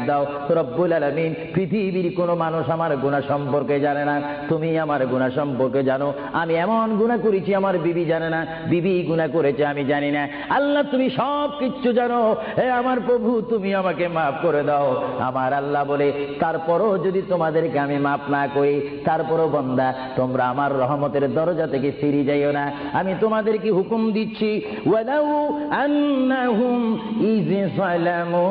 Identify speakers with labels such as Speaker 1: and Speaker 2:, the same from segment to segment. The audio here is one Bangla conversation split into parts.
Speaker 1: দাও রব্বুল আলামিন, পৃথিবীর কোনো মানুষ আমার গুনাহ সম্পর্কে জানে না, তুমি আমার গুনাহ সম্পর্কে জানো। আমি এমন গুনাহ করেছি আমার বিবি জানে না, বিবি গুনাহ করেছে আমি জানি না। আল্লাহ তুমি সব কিছু জানো, হে আমার প্রভু তুমি আমাকে মাফ করে দাও। আমার আল্লাহ বলে, তারপরও যদি তোমাদেরকে আমি মাফ না করি, তারপরও বান্দা তোমরা আমার রহমতের দরজা থেকে ফিরে যাইও না। আমি তোমাদেরকে হুকুম দিচ্ছি, ওয়ালাউ আন্নাহুম ইয যালামু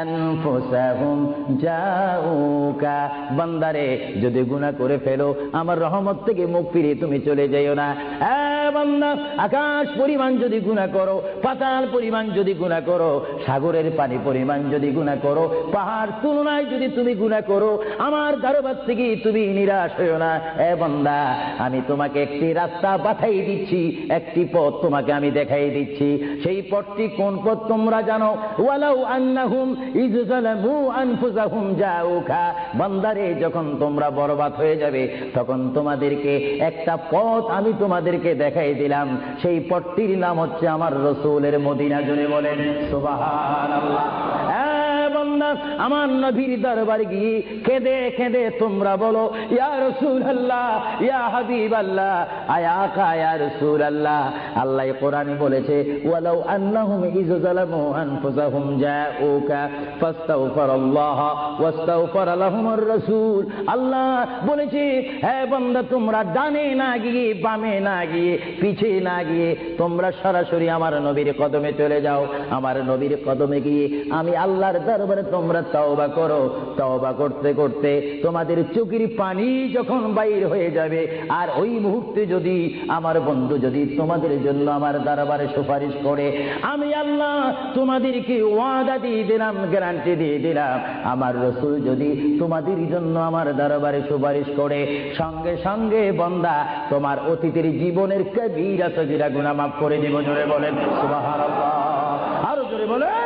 Speaker 1: আনফুসাহুম জাউকা, বান্দারে যদি গুনাহ করে ফেলো আমার রহমত থেকে মুখ ফিরিয়ে তুমি চলে যাইও না। বান্দা, আকাশ পরিমাণ যদি গুনাহ করো, পাতাল পরিমাণ যদি গুনাহ করো, সাগরের পানি পরিমাণ যদি গুনাহ করো, পাহাড় তুলনায় যদি তুমি গুনাহ করো, আমার দরবার থেকে তুমি নিরাশ হইও না। বান্দা, আমি তোমাকে একটি রাস্তা পাঠাই দিচ্ছি, একটি পথ তোমাকে আমি দেখাই দিচ্ছি। সেই পথটি কোন পথ তোমরা জানো? ওয়ালাউ আন্নাহুম ইয যালামু আনফুসাহুম জাউকা, বান্দারে যখন তোমরা বরবাদ হয়ে যাবে তখন তোমাদেরকে একটা পথ আমি তোমাদেরকে দেখাই দিলাম, সেই পথটির নাম হচ্ছে আমার রাসূলের মদিনা। জোরে বলেন সুবহানাল্লাহ। বান্দা, আমার নবীর দরবারে গিয়ে কেঁদে কেঁদে তোমরা বলো, ইয়া রাসূলুল্লাহ, ইয়া হাবিবাল্লাহ, আয়া আকা ইয়া রাসূলুল্লাহ। আল্লাহ কোরআনে বলেছে, ওয়ালাউ আন্নাহুম ইয যালামু আনফুসাহুম জাউকা ফাস্তাগফিরুল্লাহ ওয়াস্তাগফার লাহুমুর রাসূল। আল্লাহ বলেছে, হে বান্দা তোমরা ডানে না গিয়ে, বামে না গিয়ে, পিছে না গিয়ে তোমরা সরাসরি আমার নবীর কদমে চলে যাও। আমার নবীর কদমে গিয়ে আমি আল্লাহর দরবারে তোমরা তওবা করো। তওবা করতে করতে তোমাদের চোখের পানি যখন বাইর হয়ে যাবে, আর ওই মুহূর্তে যদি আমার বন্ধু যদি তোমাদের জন্য আমার দরবারে সুপারিশ করে, আমি আল্লাহ তোমাদেরকে ওয়াদা দিয়ে দিলাম, গ্যারান্টি দিয়ে দিলাম, আমার রাসূল যদি তোমাদের জন্য আমার দরবারে সুপারিশ করে, সঙ্গে সঙ্গে বান্দা তোমার অতীতের জীবনের কবিরা সগীরা গুনাহ মাফ করে দিব। জোরে বলেন সুবহানাল্লাহ, আরো জোরে বলেন।